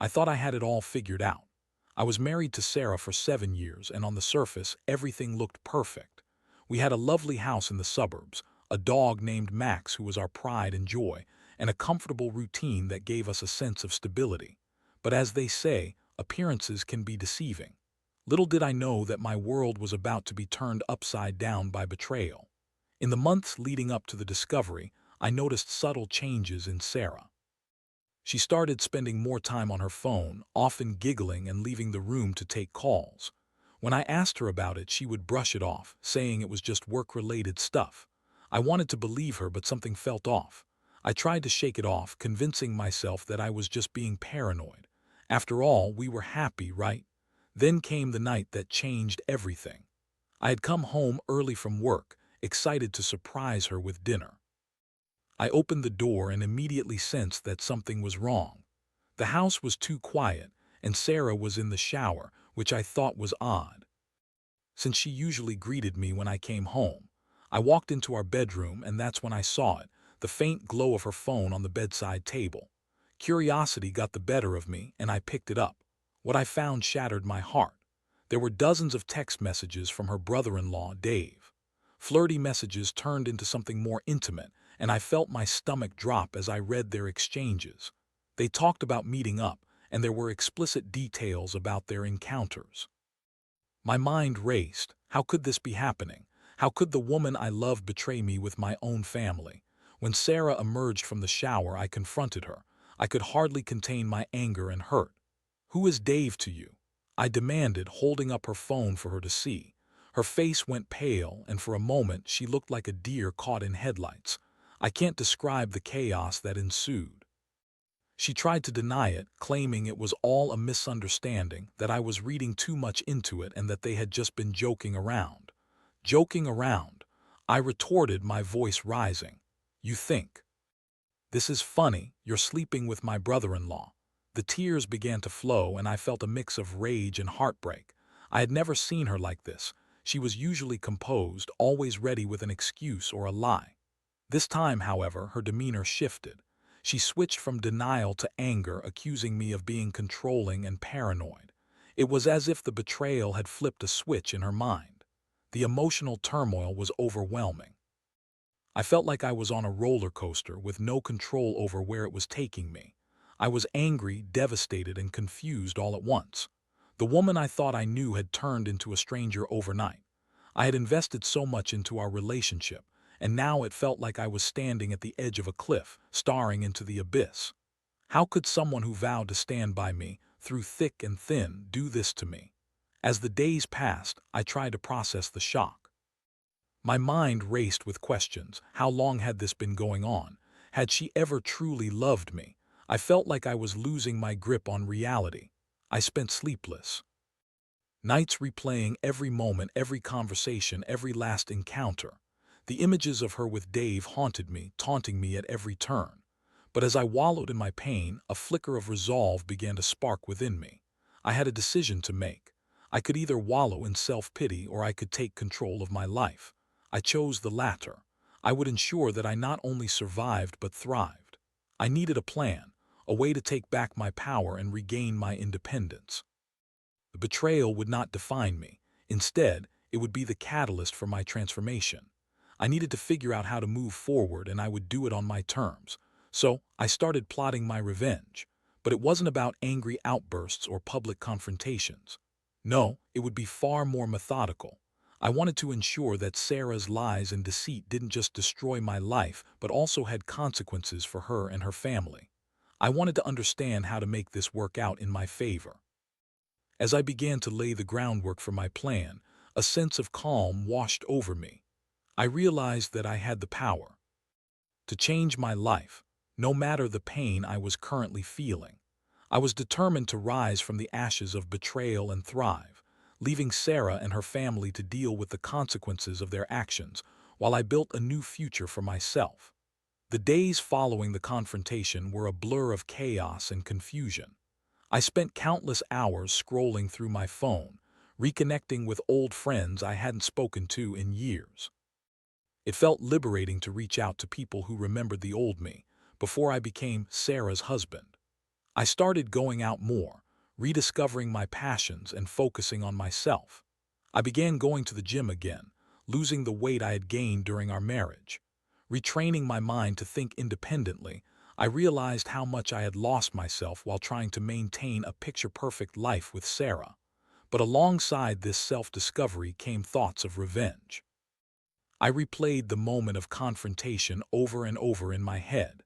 I thought I had it all figured out. I was married to Sarah for 7 years, and on the surface, everything looked perfect. We had a lovely house in the suburbs, a dog named Max who was our pride and joy, and a comfortable routine that gave us a sense of stability. But as they say, appearances can be deceiving. Little did I know that my world was about to be turned upside down by betrayal. In the months leading up to the discovery, I noticed subtle changes in Sarah. She started spending more time on her phone, often giggling and leaving the room to take calls. When I asked her about it, she would brush it off, saying it was just work-related stuff. I wanted to believe her, but something felt off. I tried to shake it off, convincing myself that I was just being paranoid. After all, we were happy, right? Then came the night that changed everything. I had come home early from work, excited to surprise her with dinner. I opened the door and immediately sensed that something was wrong. The house was too quiet, and Sarah was in the shower, which I thought was odd, since she usually greeted me when I came home. I walked into our bedroom, and that's when I saw it, the faint glow of her phone on the bedside table. Curiosity got the better of me, and I picked it up. What I found shattered my heart. There were dozens of text messages from her brother-in-law, Dave. Flirty messages turned into something more intimate, and I felt my stomach drop as I read their exchanges. They talked about meeting up, and there were explicit details about their encounters. My mind raced. How could this be happening? How could the woman I loved betray me with my own family? When Sarah emerged from the shower, I confronted her. I could hardly contain my anger and hurt. "Who is Dave to you?" I demanded, holding up her phone for her to see. Her face went pale, and for a moment she looked like a deer caught in headlights. I can't describe the chaos that ensued. She tried to deny it, claiming it was all a misunderstanding, that I was reading too much into it and that they had just been joking around. Joking around? I retorted, my voice rising. "You think this is funny? You're sleeping with my brother-in-law." The tears began to flow, and I felt a mix of rage and heartbreak. I had never seen her like this. She was usually composed, always ready with an excuse or a lie. This time, however, her demeanor shifted. She switched from denial to anger, accusing me of being controlling and paranoid. It was as if the betrayal had flipped a switch in her mind. The emotional turmoil was overwhelming. I felt like I was on a roller coaster with no control over where it was taking me. I was angry, devastated, and confused all at once. The woman I thought I knew had turned into a stranger overnight. I had invested so much into our relationship, and now it felt like I was standing at the edge of a cliff, staring into the abyss. How could someone who vowed to stand by me, through thick and thin, do this to me? As the days passed, I tried to process the shock. My mind raced with questions. How long had this been going on? Had she ever truly loved me? I felt like I was losing my grip on reality. I spent sleepless nights replaying every moment, every conversation, every last encounter. The images of her with Dave haunted me, taunting me at every turn. But as I wallowed in my pain, a flicker of resolve began to spark within me. I had a decision to make. I could either wallow in self-pity or I could take control of my life. I chose the latter. I would ensure that I not only survived but thrived. I needed a plan, a way to take back my power and regain my independence. The betrayal would not define me. Instead, it would be the catalyst for my transformation. I needed to figure out how to move forward, and I would do it on my terms. So, I started plotting my revenge. But it wasn't about angry outbursts or public confrontations. No, it would be far more methodical. I wanted to ensure that Sarah's lies and deceit didn't just destroy my life, but also had consequences for her and her family. I wanted to understand how to make this work out in my favor. As I began to lay the groundwork for my plan, a sense of calm washed over me. I realized that I had the power to change my life, no matter the pain I was currently feeling. I was determined to rise from the ashes of betrayal and thrive, leaving Sarah and her family to deal with the consequences of their actions, while I built a new future for myself. The days following the confrontation were a blur of chaos and confusion. I spent countless hours scrolling through my phone, reconnecting with old friends I hadn't spoken to in years. It felt liberating to reach out to people who remembered the old me, before I became Sarah's husband. I started going out more, rediscovering my passions and focusing on myself. I began going to the gym again, losing the weight I had gained during our marriage. Retraining my mind to think independently, I realized how much I had lost myself while trying to maintain a picture-perfect life with Sarah. But alongside this self-discovery came thoughts of revenge. I replayed the moment of confrontation over and over in my head.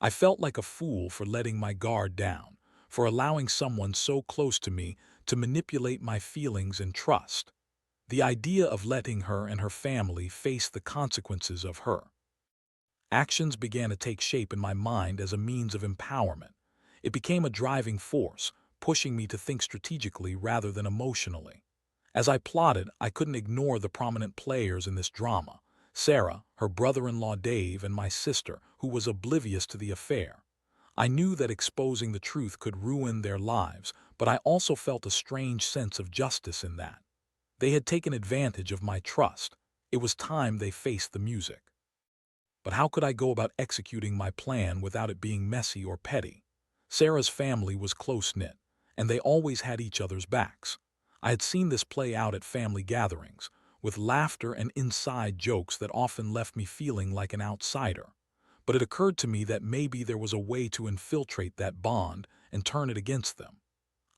I felt like a fool for letting my guard down, for allowing someone so close to me to manipulate my feelings and trust. The idea of letting her and her family face the consequences of her actions began to take shape in my mind as a means of empowerment. It became a driving force, pushing me to think strategically rather than emotionally. As I plotted, I couldn't ignore the prominent players in this drama: Sarah, her brother-in-law Dave, and my sister, who was oblivious to the affair. I knew that exposing the truth could ruin their lives, but I also felt a strange sense of justice in that. They had taken advantage of my trust. It was time they faced the music. But how could I go about executing my plan without it being messy or petty? Sarah's family was close-knit, and they always had each other's backs. I had seen this play out at family gatherings, with laughter and inside jokes that often left me feeling like an outsider. But it occurred to me that maybe there was a way to infiltrate that bond and turn it against them.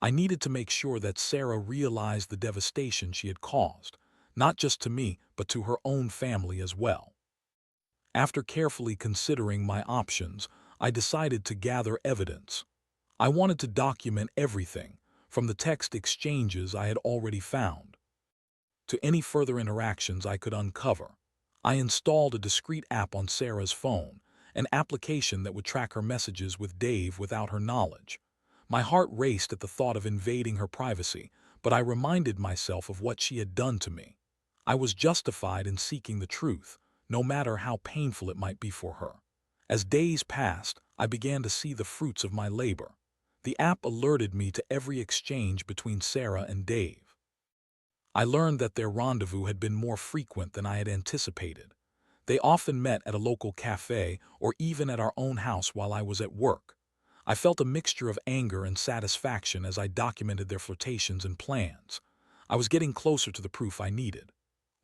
I needed to make sure that Sarah realized the devastation she had caused, not just to me, but to her own family as well. After carefully considering my options, I decided to gather evidence. I wanted to document everything, from the text exchanges I had already found to any further interactions I could uncover. I installed a discreet app on Sarah's phone, an application that would track her messages with Dave without her knowledge. My heart raced at the thought of invading her privacy, but I reminded myself of what she had done to me. I was justified in seeking the truth, no matter how painful it might be for her. As days passed, I began to see the fruits of my labor. The app alerted me to every exchange between Sarah and Dave. I learned that their rendezvous had been more frequent than I had anticipated. They often met at a local cafe or even at our own house while I was at work. I felt a mixture of anger and satisfaction as I documented their flirtations and plans. I was getting closer to the proof I needed.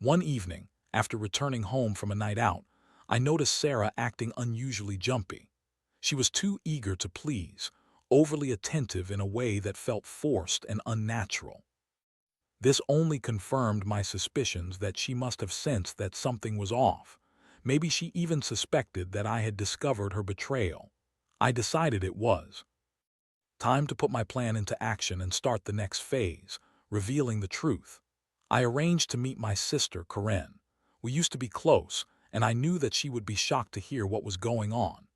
One evening, after returning home from a night out, I noticed Sarah acting unusually jumpy. She was too eager to please, overly attentive in a way that felt forced and unnatural. This only confirmed my suspicions that she must have sensed that something was off. Maybe she even suspected that I had discovered her betrayal. I decided it was time to put my plan into action and start the next phase, revealing the truth. I arranged to meet my sister, Corinne. We used to be close, and I knew that she would be shocked to hear what was going on.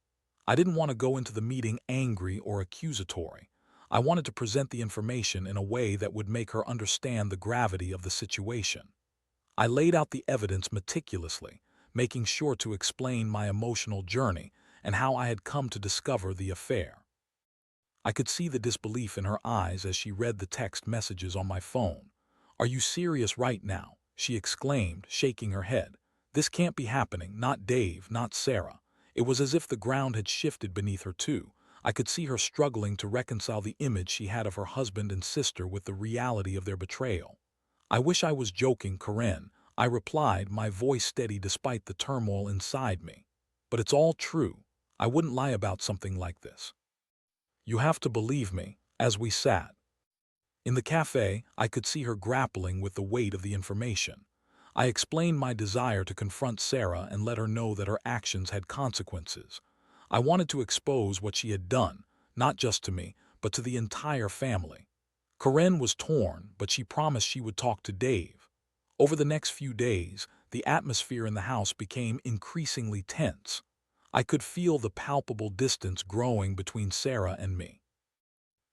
I didn't want to go into the meeting angry or accusatory. I wanted to present the information in a way that would make her understand the gravity of the situation. I laid out the evidence meticulously, making sure to explain my emotional journey and how I had come to discover the affair. I could see the disbelief in her eyes as she read the text messages on my phone. "Are you serious right now?" she exclaimed, shaking her head. "This can't be happening, not Dave, not Sarah." It was as if the ground had shifted beneath her too. I could see her struggling to reconcile the image she had of her husband and sister with the reality of their betrayal. "I wish I was joking, Corinne," I replied, my voice steady despite the turmoil inside me. "But it's all true. I wouldn't lie about something like this. You have to believe me." As we sat in the cafe, I could see her grappling with the weight of the information. I explained my desire to confront Sarah and let her know that her actions had consequences. I wanted to expose what she had done, not just to me, but to the entire family. Corinne was torn, but she promised she would talk to Dave. Over the next few days, the atmosphere in the house became increasingly tense. I could feel the palpable distance growing between Sarah and me.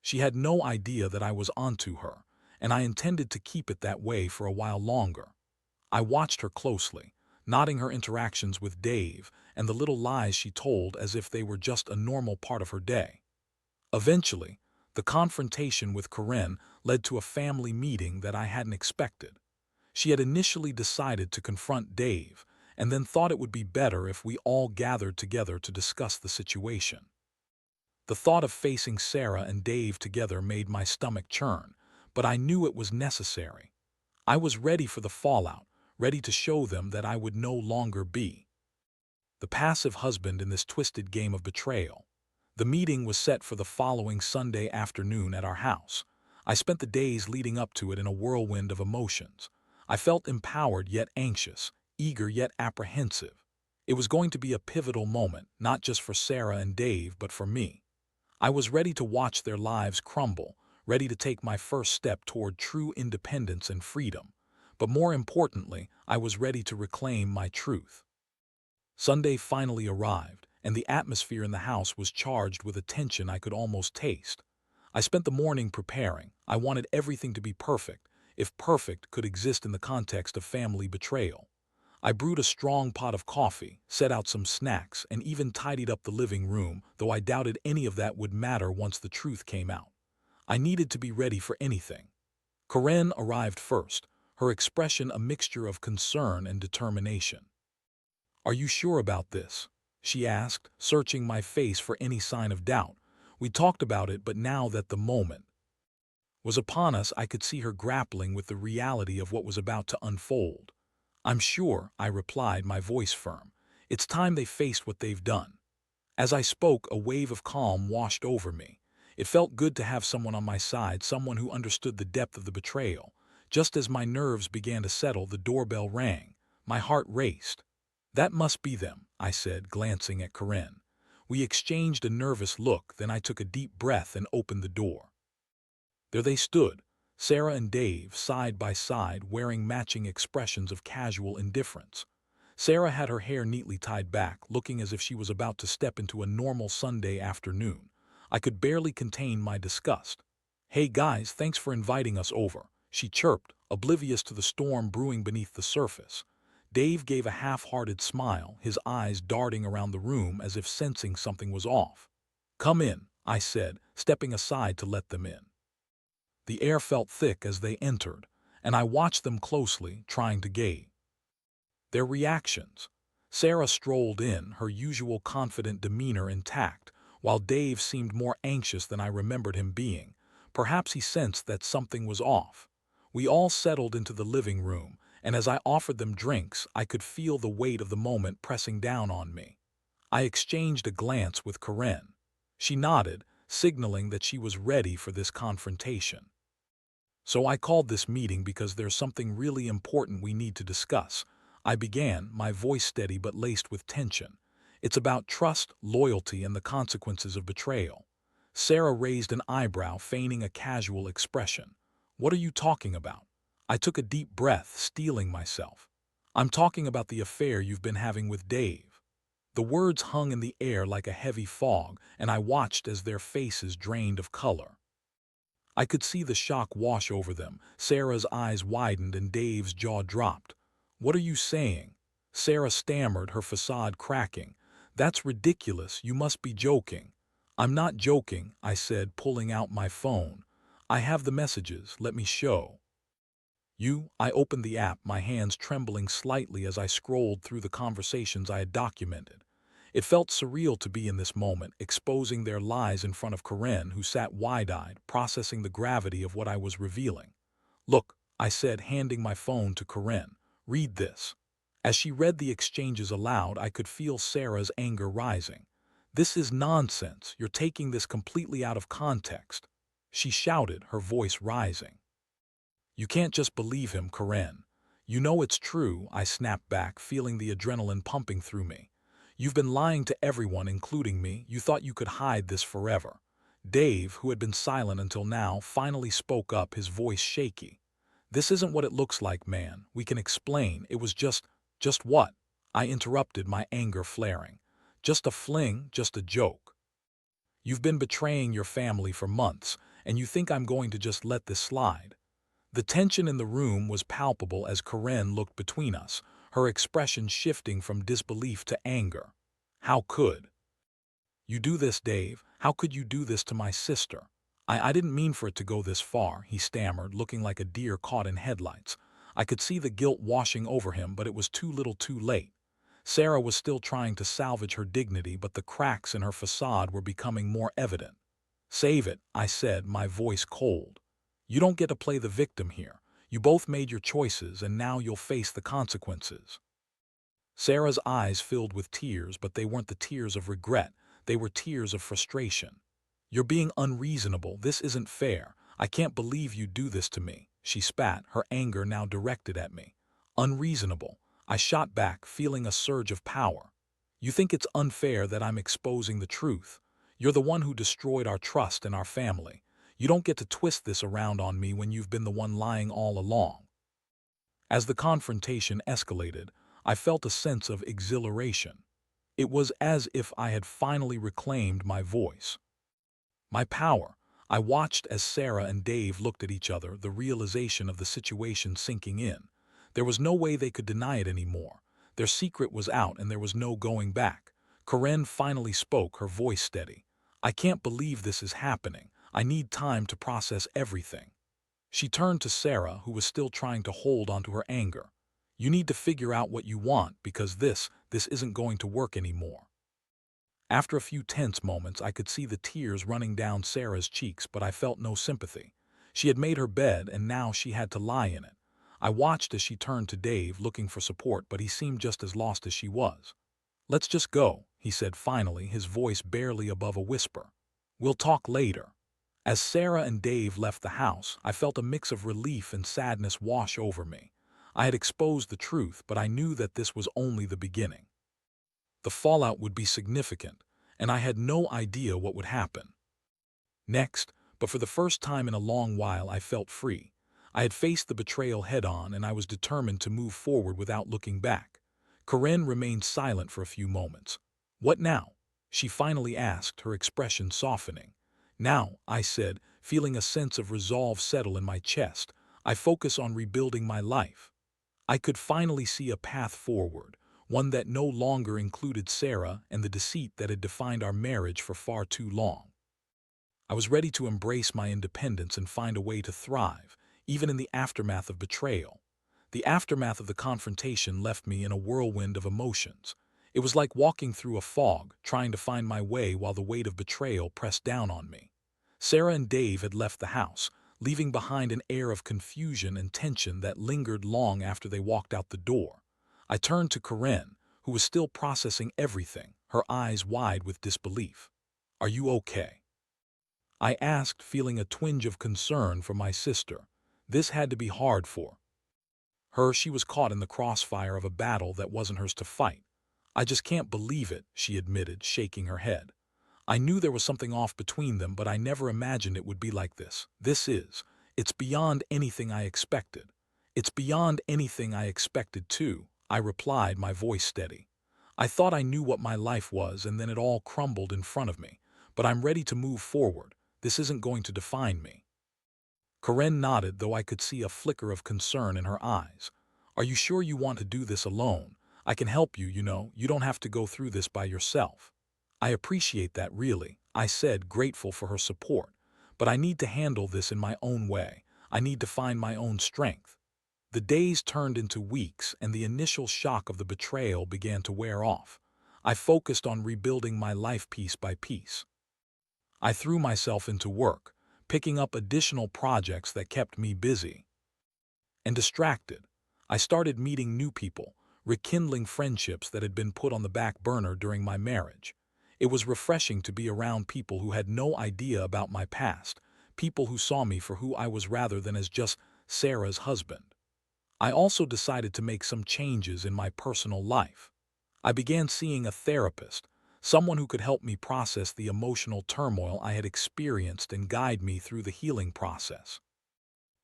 She had no idea that I was onto her, and I intended to keep it that way for a while longer. I watched her closely, noting her interactions with Dave and the little lies she told as if they were just a normal part of her day. Eventually, the confrontation with Corinne led to a family meeting that I hadn't expected. She had initially decided to confront Dave, and then thought it would be better if we all gathered together to discuss the situation. The thought of facing Sarah and Dave together made my stomach churn, but I knew it was necessary. I was ready for the fallout, ready to show them that I would no longer be the passive husband in this twisted game of betrayal. The meeting was set for the following Sunday afternoon at our house. I spent the days leading up to it in a whirlwind of emotions. I felt empowered yet anxious, eager yet apprehensive. It was going to be a pivotal moment, not just for Sarah and Dave, but for me. I was ready to watch their lives crumble, ready to take my first step toward true independence and freedom. But more importantly, I was ready to reclaim my truth. Sunday finally arrived, and the atmosphere in the house was charged with a tension I could almost taste. I spent the morning preparing. I wanted everything to be perfect, if perfect could exist in the context of family betrayal. I brewed a strong pot of coffee, set out some snacks, and even tidied up the living room, though I doubted any of that would matter once the truth came out. I needed to be ready for anything. Corinne arrived first, her expression a mixture of concern and determination. "Are you sure about this?" she asked, searching my face for any sign of doubt. We talked about it, but now that the moment was upon us, I could see her grappling with the reality of what was about to unfold. "I'm sure," I replied, my voice firm. "It's time they faced what they've done." As I spoke, a wave of calm washed over me. It felt good to have someone on my side, someone who understood the depth of the betrayal. Just as my nerves began to settle, the doorbell rang. My heart raced. "That must be them," I said, glancing at Corinne. We exchanged a nervous look, then I took a deep breath and opened the door. There they stood, Sarah and Dave, side by side, wearing matching expressions of casual indifference. Sarah had her hair neatly tied back, looking as if she was about to step into a normal Sunday afternoon. I could barely contain my disgust. "Hey guys, thanks for inviting us over," she chirped, oblivious to the storm brewing beneath the surface. Dave gave a half-hearted smile, his eyes darting around the room as if sensing something was off. "Come in," I said, stepping aside to let them in. The air felt thick as they entered, and I watched them closely, trying to gauge their reactions. Sarah strolled in, her usual confident demeanor intact, while Dave seemed more anxious than I remembered him being. Perhaps he sensed that something was off. We all settled into the living room, and as I offered them drinks, I could feel the weight of the moment pressing down on me. I exchanged a glance with Corinne. She nodded, signaling that she was ready for this confrontation. "So I called this meeting because there's something really important we need to discuss," I began, my voice steady but laced with tension. "It's about trust, loyalty, and the consequences of betrayal." Sarah raised an eyebrow, feigning a casual expression. "What are you talking about?" I took a deep breath, steeling myself. "I'm talking about the affair you've been having with Dave." The words hung in the air like a heavy fog, and I watched as their faces drained of color. I could see the shock wash over them. Sarah's eyes widened and Dave's jaw dropped. "What are you saying?" Sarah stammered, her facade cracking. "That's ridiculous, you must be joking." "I'm not joking," I said, pulling out my phone. "I have the messages, let me show you." I opened the app, my hands trembling slightly as I scrolled through the conversations I had documented. It felt surreal to be in this moment, exposing their lies in front of Corinne, who sat wide-eyed, processing the gravity of what I was revealing. "Look," I said, handing my phone to Corinne. "Read this." As she read the exchanges aloud, I could feel Sarah's anger rising. "This is nonsense. You're taking this completely out of context," she shouted, her voice rising. "You can't just believe him, Corinne." "You know it's true," I snapped back, feeling the adrenaline pumping through me. "You've been lying to everyone, including me. You thought you could hide this forever." Dave, who had been silent until now, finally spoke up, his voice shaky. "This isn't what it looks like, man. We can explain. It was just what?" I interrupted, my anger flaring. "Just a fling, just a joke. You've been betraying your family for months, and you think I'm going to just let this slide?" The tension in the room was palpable as Corinne looked between us, her expression shifting from disbelief to anger. "How could you do this, Dave? How could you do this to my sister?" I didn't mean for it to go this far," he stammered, looking like a deer caught in headlights. I could see the guilt washing over him, but it was too little too late. Sarah was still trying to salvage her dignity, but the cracks in her facade were becoming more evident. "Save it," I said, my voice cold. "You don't get to play the victim here. You both made your choices, and now you'll face the consequences." Sarah's eyes filled with tears, but they weren't the tears of regret. They were tears of frustration. "You're being unreasonable. This isn't fair. I can't believe you do this to me," she spat, her anger now directed at me. "Unreasonable," I shot back, feeling a surge of power. "You think it's unfair that I'm exposing the truth? You're the one who destroyed our trust and our family. You don't get to twist this around on me when you've been the one lying all along." As the confrontation escalated, I felt a sense of exhilaration. It was as if I had finally reclaimed my voice, my power. I watched as Sarah and Dave looked at each other, the realization of the situation sinking in. There was no way they could deny it anymore. Their secret was out and there was no going back. Corinne finally spoke, her voice steady. "I can't believe this is happening. I need time to process everything." She turned to Sarah, who was still trying to hold onto her anger. "You need to figure out what you want, because this isn't going to work anymore." After a few tense moments, I could see the tears running down Sarah's cheeks, but I felt no sympathy. She had made her bed, and now she had to lie in it. I watched as she turned to Dave, looking for support, but he seemed just as lost as she was. "Let's just go," he said finally, his voice barely above a whisper. "We'll talk later." As Sarah and Dave left the house, I felt a mix of relief and sadness wash over me. I had exposed the truth, but I knew that this was only the beginning. The fallout would be significant, and I had no idea what would happen next, but for the first time in a long while I felt free. I had faced the betrayal head-on, and I was determined to move forward without looking back. Corinne remained silent for a few moments. "What now?" she finally asked, her expression softening. "Now," I said, feeling a sense of resolve settle in my chest, "I focus on rebuilding my life." I could finally see a path forward, one that no longer included Sarah and the deceit that had defined our marriage for far too long. I was ready to embrace my independence and find a way to thrive, even in the aftermath of betrayal. The aftermath of the confrontation left me in a whirlwind of emotions. It was like walking through a fog, trying to find my way while the weight of betrayal pressed down on me. Sarah and Dave had left the house, leaving behind an air of confusion and tension that lingered long after they walked out the door. I turned to Corinne, who was still processing everything, her eyes wide with disbelief. "Are you okay?" I asked, feeling a twinge of concern for my sister. This had to be hard for her. She was caught in the crossfire of a battle that wasn't hers to fight. "I just can't believe it," she admitted, shaking her head. "I knew there was something off between them, but I never imagined it would be like this. It's beyond anything I expected." "It's beyond anything I expected too," I replied, my voice steady. "I thought I knew what my life was, and then it all crumbled in front of me. But I'm ready to move forward. This isn't going to define me." Corinne nodded, though I could see a flicker of concern in her eyes. "Are you sure you want to do this alone? I can help you, you know. You don't have to go through this by yourself." "I appreciate that, really," I said, grateful for her support. "But I need to handle this in my own way. I need to find my own strength." The days turned into weeks, and the initial shock of the betrayal began to wear off. I focused on rebuilding my life piece by piece. I threw myself into work, picking up additional projects that kept me busy and distracted. I started meeting new people, rekindling friendships that had been put on the back burner during my marriage. It was refreshing to be around people who had no idea about my past, people who saw me for who I was rather than as just Sarah's husband. I also decided to make some changes in my personal life. I began seeing a therapist, someone who could help me process the emotional turmoil I had experienced and guide me through the healing process.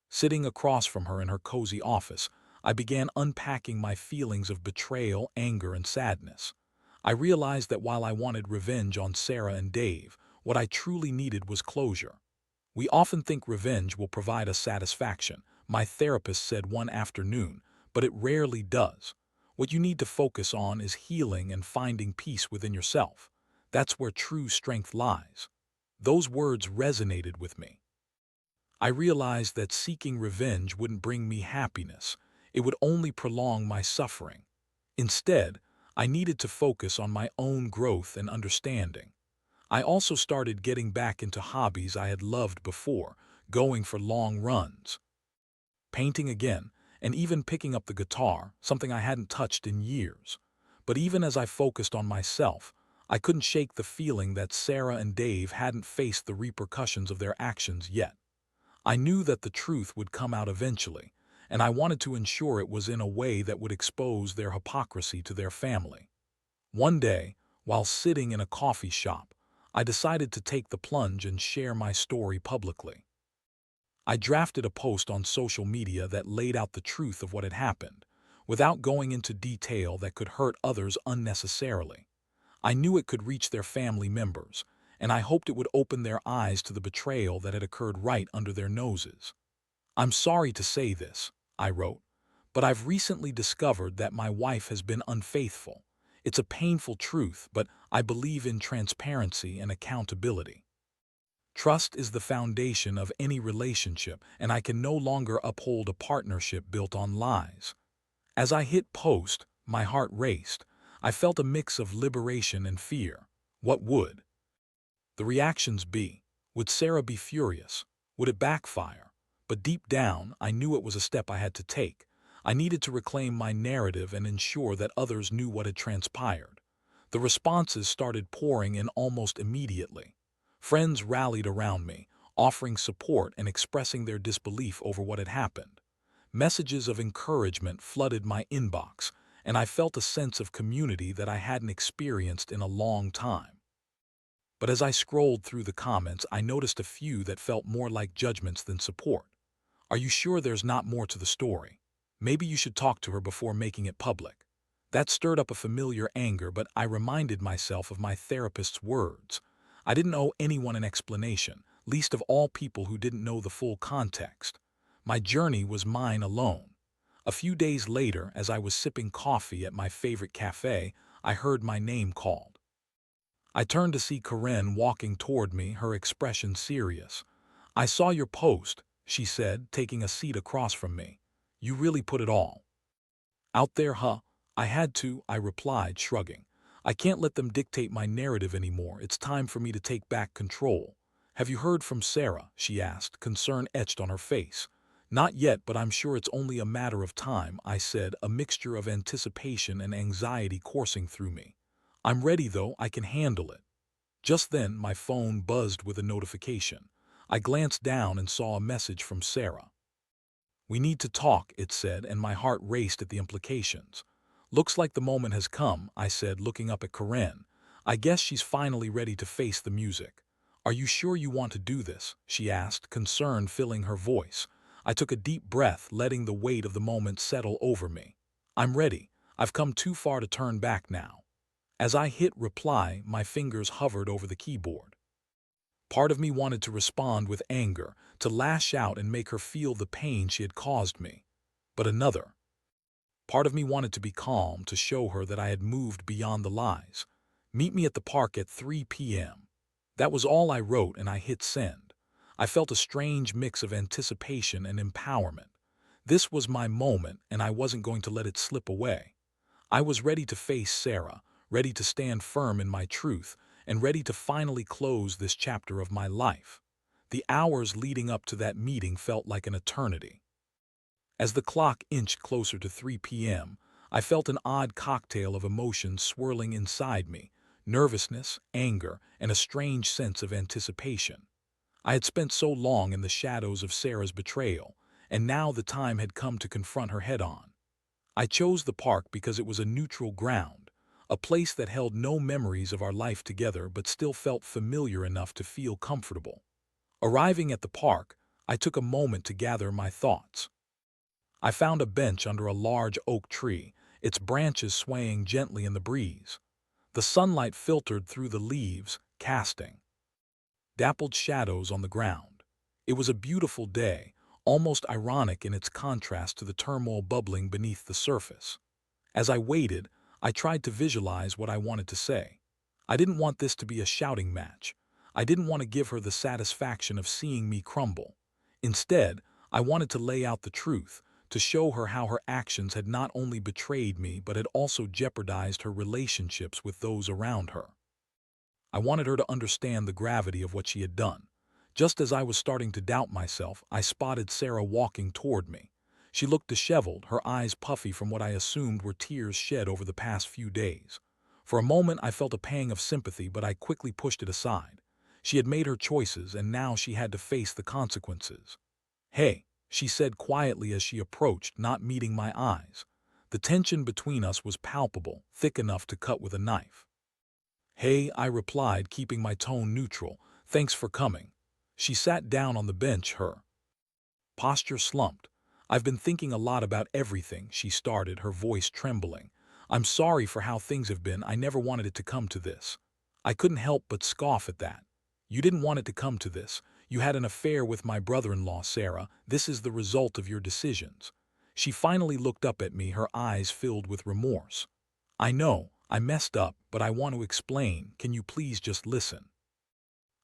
Sitting across from her in her cozy office, I began unpacking my feelings of betrayal, anger, and sadness. I realized that while I wanted revenge on Sarah and Dave, what I truly needed was closure. "We often think revenge will provide us satisfaction," my therapist said one afternoon, "but it rarely does. What you need to focus on is healing and finding peace within yourself. That's where true strength lies." Those words resonated with me. I realized that seeking revenge wouldn't bring me happiness. It would only prolong my suffering. Instead, I needed to focus on my own growth and understanding. I also started getting back into hobbies I had loved before, going for long runs, painting again, and even picking up the guitar, something I hadn't touched in years. But even as I focused on myself, I couldn't shake the feeling that Sarah and Dave hadn't faced the repercussions of their actions yet. I knew that the truth would come out eventually, and I wanted to ensure it was in a way that would expose their hypocrisy to their family. One day, while sitting in a coffee shop, I decided to take the plunge and share my story publicly. I drafted a post on social media that laid out the truth of what had happened, without going into detail that could hurt others unnecessarily. I knew it could reach their family members, and I hoped it would open their eyes to the betrayal that had occurred right under their noses. "I'm sorry to say this," I wrote, "but I've recently discovered that my wife has been unfaithful. It's a painful truth, but I believe in transparency and accountability. Trust is the foundation of any relationship, and I can no longer uphold a partnership built on lies." As I hit post, my heart raced. I felt a mix of liberation and fear. What would the reactions be? Would Sarah be furious? Would it backfire? But deep down, I knew it was a step I had to take. I needed to reclaim my narrative and ensure that others knew what had transpired. The responses started pouring in almost immediately. Friends rallied around me, offering support and expressing their disbelief over what had happened. Messages of encouragement flooded my inbox, and I felt a sense of community that I hadn't experienced in a long time. But as I scrolled through the comments, I noticed a few that felt more like judgments than support. "Are you sure there's not more to the story? Maybe you should talk to her before making it public." That stirred up a familiar anger, but I reminded myself of my therapist's words. I didn't owe anyone an explanation, least of all people who didn't know the full context. My journey was mine alone. A few days later, as I was sipping coffee at my favorite cafe, I heard my name called. I turned to see Karen walking toward me, her expression serious. "I saw your post," she said, taking a seat across from me. "You really put it all out there, huh?" "I had to," I replied, shrugging. "I can't let them dictate my narrative anymore. It's time for me to take back control." "Have you heard from Sarah?" she asked, concern etched on her face. "Not yet, but I'm sure it's only a matter of time," I said, a mixture of anticipation and anxiety coursing through me. "I'm ready, though. I can handle it." Just then, my phone buzzed with a notification. I glanced down and saw a message from Sarah. "We need to talk," it said, and my heart raced at the implications. "Looks like the moment has come," I said, looking up at Karen. "I guess she's finally ready to face the music." "Are you sure you want to do this?" she asked, concern filling her voice. I took a deep breath, letting the weight of the moment settle over me. "I'm ready. I've come too far to turn back now." As I hit reply, my fingers hovered over the keyboard. Part of me wanted to respond with anger, to lash out and make her feel the pain she had caused me. But another part of me wanted to be calm, to show her that I had moved beyond the lies. "Meet me at the park at 3 p.m. That was all I wrote, and I hit send. I felt a strange mix of anticipation and empowerment. This was my moment, and I wasn't going to let it slip away. I was ready to face Sarah, ready to stand firm in my truth, and ready to finally close this chapter of my life. The hours leading up to that meeting felt like an eternity. As the clock inched closer to 3 p.m., I felt an odd cocktail of emotions swirling inside me: nervousness, anger, and a strange sense of anticipation. I had spent so long in the shadows of Sarah's betrayal, and now the time had come to confront her head-on. I chose the park because it was a neutral ground, a place that held no memories of our life together but still felt familiar enough to feel comfortable. Arriving at the park, I took a moment to gather my thoughts. I found a bench under a large oak tree, its branches swaying gently in the breeze. The sunlight filtered through the leaves, casting dappled shadows on the ground. It was a beautiful day, almost ironic in its contrast to the turmoil bubbling beneath the surface. As I waited, I tried to visualize what I wanted to say. I didn't want this to be a shouting match. I didn't want to give her the satisfaction of seeing me crumble. Instead, I wanted to lay out the truth, to show her how her actions had not only betrayed me but had also jeopardized her relationships with those around her. I wanted her to understand the gravity of what she had done. Just as I was starting to doubt myself, I spotted Sarah walking toward me. She looked disheveled, her eyes puffy from what I assumed were tears shed over the past few days. For a moment I felt a pang of sympathy, but I quickly pushed it aside. She had made her choices, and now she had to face the consequences. "Hey," she said quietly as she approached, not meeting my eyes. The tension between us was palpable, thick enough to cut with a knife. "Hey," I replied, keeping my tone neutral. "Thanks for coming." She sat down on the bench, her posture slumped. "I've been thinking a lot about everything," she started, her voice trembling. "I'm sorry for how things have been. I never wanted it to come to this." I couldn't help but scoff at that. "You didn't want it to come to this. You had an affair with my brother-in-law, Sarah. This is the result of your decisions." She finally looked up at me, her eyes filled with remorse. "I know, I messed up, but I want to explain. Can you please just listen?"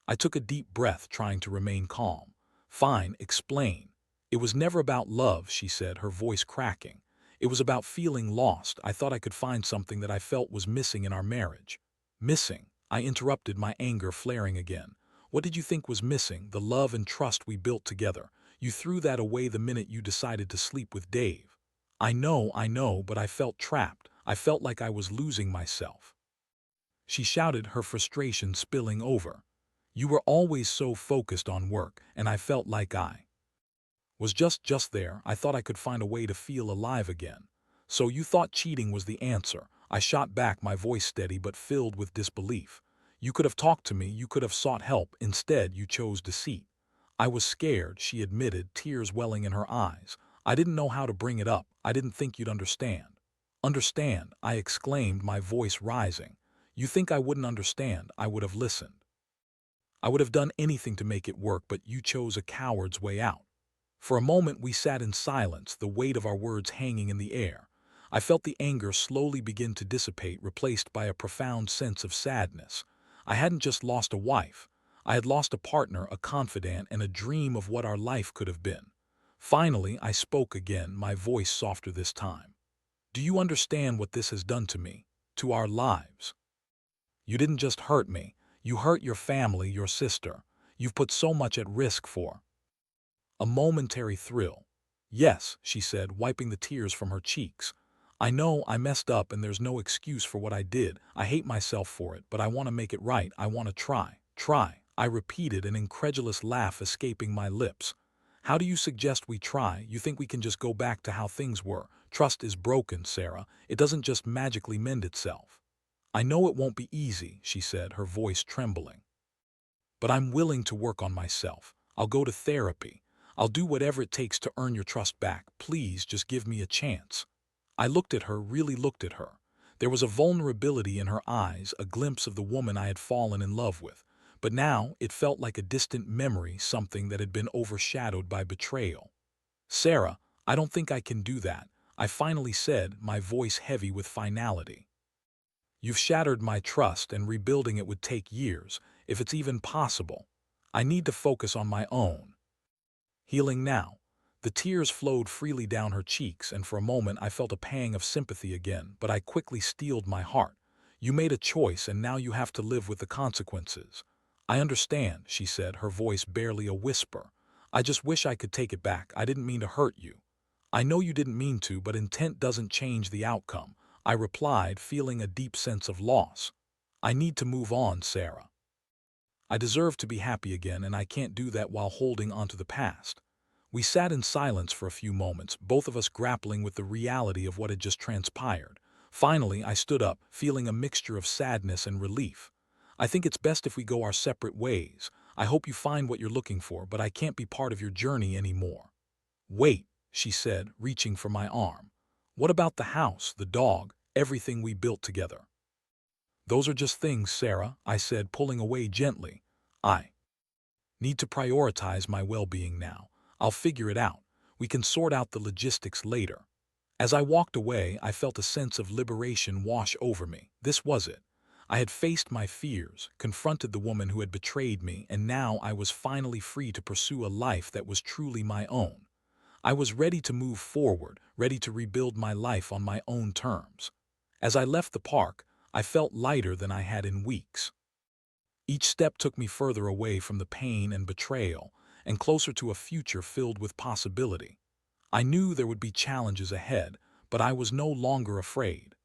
I took a deep breath, trying to remain calm. "Fine, explain." "It was never about love," she said, her voice cracking. "It was about feeling lost. I thought I could find something that I felt was missing in our marriage." "Missing?" I interrupted, my anger flaring again. "What did you think was missing? The love and trust we built together. You threw that away the minute you decided to sleep with Dave." I know, but I felt trapped. I felt like I was losing myself." She shouted, her frustration spilling over. "You were always so focused on work, and I felt like I was just there. I thought I could find a way to feel alive again." "So you thought cheating was the answer?" I shot back, my voice steady but filled with disbelief. "You could have talked to me, you could have sought help. Instead, you chose deceit." "I was scared," she admitted, tears welling in her eyes. "I didn't know how to bring it up. I didn't think you'd understand." "Understand?" I exclaimed, my voice rising. "You think I wouldn't understand? I would have listened. I would have done anything to make it work, but you chose a coward's way out." For a moment we sat in silence, the weight of our words hanging in the air. I felt the anger slowly begin to dissipate, replaced by a profound sense of sadness. I hadn't just lost a wife. I had lost a partner, a confidant, and a dream of what our life could have been. Finally, I spoke again, my voice softer this time. "Do you understand what this has done to me? To our lives? You didn't just hurt me. You hurt your family, your sister. You've put so much at risk for a momentary thrill." "Yes," she said, wiping the tears from her cheeks. "I know I messed up, and there's no excuse for what I did. I hate myself for it, but I want to make it right. I want to try." "Try," I repeated, an incredulous laugh escaping my lips. "How do you suggest we try? You think we can just go back to how things were? Trust is broken, Sarah. It doesn't just magically mend itself." "I know it won't be easy," she said, her voice trembling. "But I'm willing to work on myself. I'll go to therapy. I'll do whatever it takes to earn your trust back. Please just give me a chance." I looked at her, really looked at her. There was a vulnerability in her eyes, a glimpse of the woman I had fallen in love with. But now it felt like a distant memory, something that had been overshadowed by betrayal. "Sarah, I don't think I can do that," I finally said, my voice heavy with finality. "You've shattered my trust, and rebuilding it would take years, if it's even possible. I need to focus on my own healing now." The tears flowed freely down her cheeks, and for a moment I felt a pang of sympathy again, but I quickly steeled my heart. "You made a choice, and now you have to live with the consequences." "I understand," she said, her voice barely a whisper. "I just wish I could take it back. I didn't mean to hurt you." "I know you didn't mean to, but intent doesn't change the outcome," I replied, feeling a deep sense of loss. "I need to move on, Sarah. I deserve to be happy again, and I can't do that while holding onto the past." We sat in silence for a few moments, both of us grappling with the reality of what had just transpired. Finally, I stood up, feeling a mixture of sadness and relief. "I think it's best if we go our separate ways. I hope you find what you're looking for, but I can't be part of your journey anymore." "Wait," she said, reaching for my arm. "What about the house, the dog, everything we built together?" "Those are just things, Sarah," I said, pulling away gently. "I need to prioritize my well-being now. I'll figure it out. We can sort out the logistics later." As I walked away, I felt a sense of liberation wash over me. This was it. I had faced my fears, confronted the woman who had betrayed me, and now I was finally free to pursue a life that was truly my own. I was ready to move forward, ready to rebuild my life on my own terms. As I left the park, I felt lighter than I had in weeks. Each step took me further away from the pain and betrayal, and closer to a future filled with possibility. I knew there would be challenges ahead, but I was no longer afraid.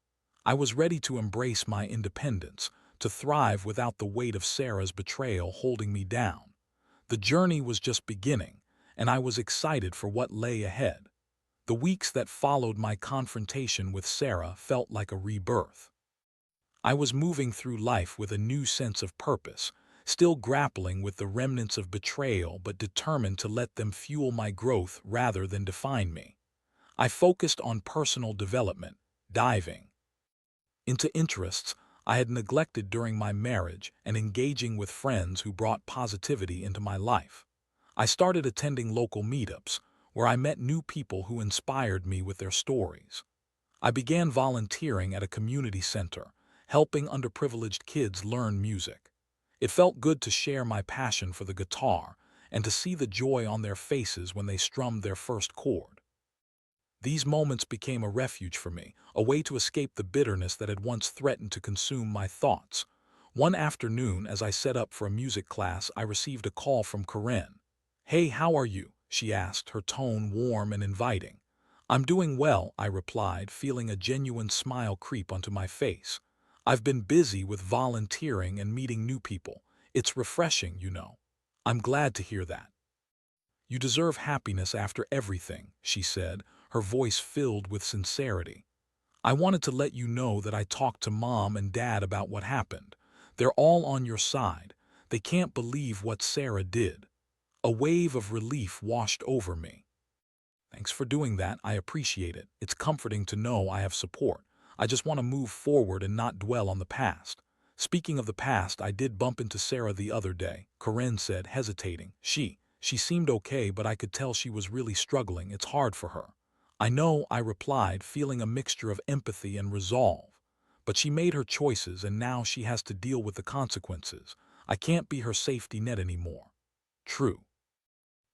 I was ready to embrace my independence, to thrive without the weight of Sarah's betrayal holding me down. The journey was just beginning, and I was excited for what lay ahead. The weeks that followed my confrontation with Sarah felt like a rebirth. I was moving through life with a new sense of purpose, still grappling with the remnants of betrayal but determined to let them fuel my growth rather than define me. I focused on personal development, diving into interests I had neglected during my marriage and engaging with friends who brought positivity into my life. I started attending local meetups, where I met new people who inspired me with their stories. I began volunteering at a community center, helping underprivileged kids learn music. It felt good to share my passion for the guitar and to see the joy on their faces when they strummed their first chord. These moments became a refuge for me, a way to escape the bitterness that had once threatened to consume my thoughts. One afternoon, as I set up for a music class, I received a call from Corinne. "Hey, how are you?" she asked, her tone warm and inviting. "I'm doing well," I replied, feeling a genuine smile creep onto my face. "I've been busy with volunteering and meeting new people. It's refreshing, you know." "I'm glad to hear that. You deserve happiness after everything," she said, her voice filled with sincerity. "I wanted to let you know that I talked to Mom and Dad about what happened. They're all on your side. They can't believe what Sarah did." A wave of relief washed over me. "Thanks for doing that. I appreciate it. It's comforting to know I have support. I just want to move forward and not dwell on the past." "Speaking of the past, I did bump into Sarah the other day," Corinne said, hesitating. She seemed okay, but I could tell she was really struggling. It's hard for her." "I know," I replied, feeling a mixture of empathy and resolve. "But she made her choices, and now she has to deal with the consequences. I can't be her safety net anymore." "True.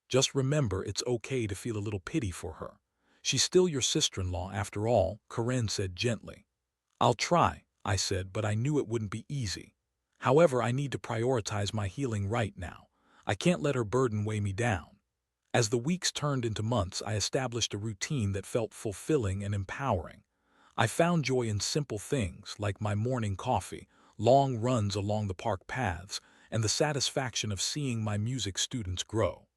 Just remember, it's okay to feel a little pity for her. She's still your sister-in-law after all," Corinne said gently. "I'll try," I said, but I knew it wouldn't be easy. However, I need to prioritize my healing right now. I can't let her burden weigh me down. As the weeks turned into months, I established a routine that felt fulfilling and empowering. I found joy in simple things like my morning coffee, long runs along the park paths, and the satisfaction of seeing my music students grow.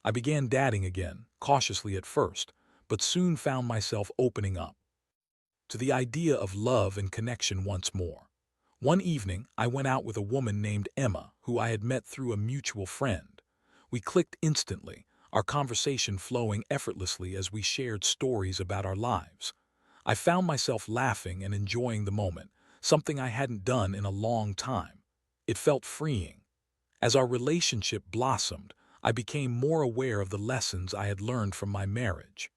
I began dating again, cautiously at first, but soon found myself opening up to the idea of love and connection once more. One evening, I went out with a woman named Emma, who I had met through a mutual friend. We clicked instantly, our conversation flowing effortlessly as we shared stories about our lives. I found myself laughing and enjoying the moment, something I hadn't done in a long time. It felt freeing. As our relationship blossomed, I became more aware of the lessons I had learned from my marriage.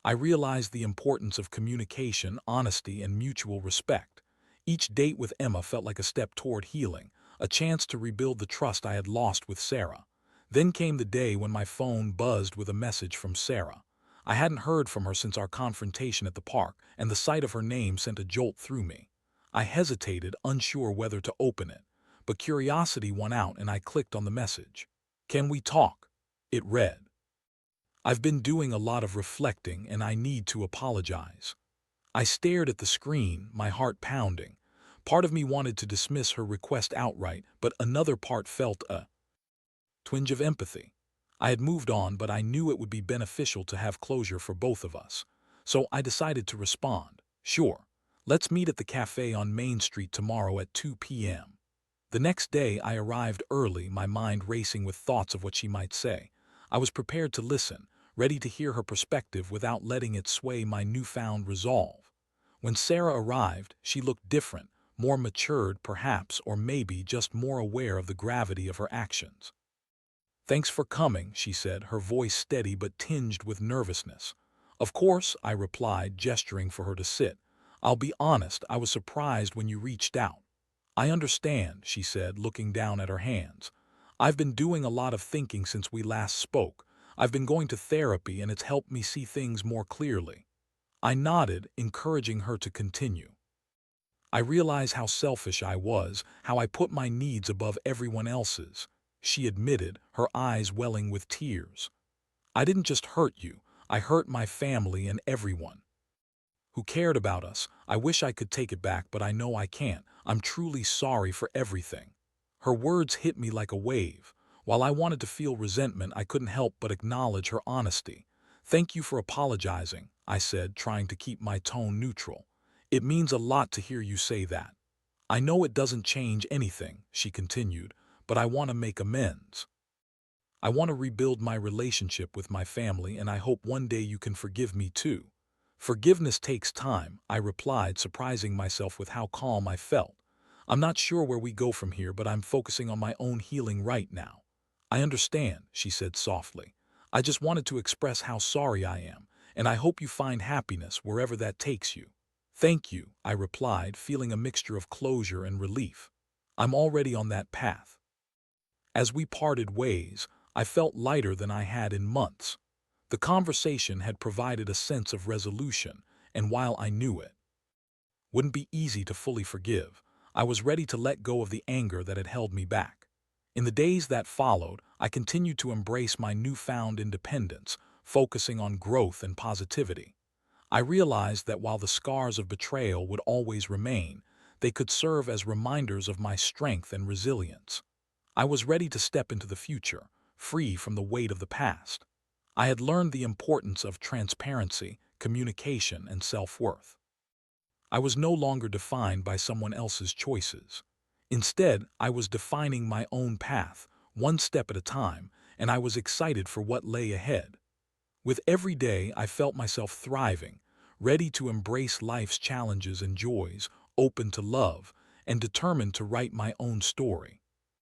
I realized the importance of communication, honesty, and mutual respect. Each date with Emma felt like a step toward healing, a chance to rebuild the trust I had lost with Sarah. Then came the day when my phone buzzed with a message from Sarah. I hadn't heard from her since our confrontation at the park, and the sight of her name sent a jolt through me. I hesitated, unsure whether to open it, but curiosity won out and I clicked on the message. "Can we talk?" it read. "I've been doing a lot of reflecting and I need to apologize." I stared at the screen, my heart pounding. Part of me wanted to dismiss her request outright, but another part felt a twinge of empathy. I had moved on, but I knew it would be beneficial to have closure for both of us. So I decided to respond. "Sure. Let's meet at the cafe on Main Street tomorrow at 2 p.m. The next day I arrived early, my mind racing with thoughts of what she might say. I was prepared to listen, ready to hear her perspective without letting it sway my newfound resolve. When Sarah arrived, she looked different, more matured perhaps, or maybe just more aware of the gravity of her actions. "Thanks for coming," she said, her voice steady but tinged with nervousness. "Of course," I replied, gesturing for her to sit. "I'll be honest, I was surprised when you reached out." "I understand," she said, looking down at her hands. "I've been doing a lot of thinking since we last spoke. I've been going to therapy and it's helped me see things more clearly. I nodded, encouraging her to continue. I realized how selfish I was, how I put my needs above everyone else's, she admitted, her eyes welling with tears. I didn't just hurt you, I hurt my family and everyone who cared about us. I wish I could take it back, but I know I can't. I'm truly sorry for everything. Her words hit me like a wave. While I wanted to feel resentment, I couldn't help but acknowledge her honesty. Thank you for apologizing, I said, trying to keep my tone neutral. It means a lot to hear you say that. I know it doesn't change anything, she continued, but I want to make amends. I want to rebuild my relationship with my family, and I hope one day you can forgive me too. Forgiveness takes time, I replied, surprising myself with how calm I felt. I'm not sure where we go from here, but I'm focusing on my own healing right now. I understand, she said softly. I just wanted to express how sorry I am, and I hope you find happiness wherever that takes you. Thank you, I replied, feeling a mixture of closure and relief. I'm already on that path. As we parted ways, I felt lighter than I had in months. The conversation had provided a sense of resolution, and while I knew it wouldn't be easy to fully forgive, I was ready to let go of the anger that had held me back. In the days that followed, I continued to embrace my newfound independence, focusing on growth and positivity. I realized that while the scars of betrayal would always remain, they could serve as reminders of my strength and resilience. I was ready to step into the future, free from the weight of the past. I had learned the importance of transparency, communication, and self-worth. I was no longer defined by someone else's choices. Instead, I was defining my own path, one step at a time, and I was excited for what lay ahead. With every day, I felt myself thriving, ready to embrace life's challenges and joys, open to love, and determined to write my own story.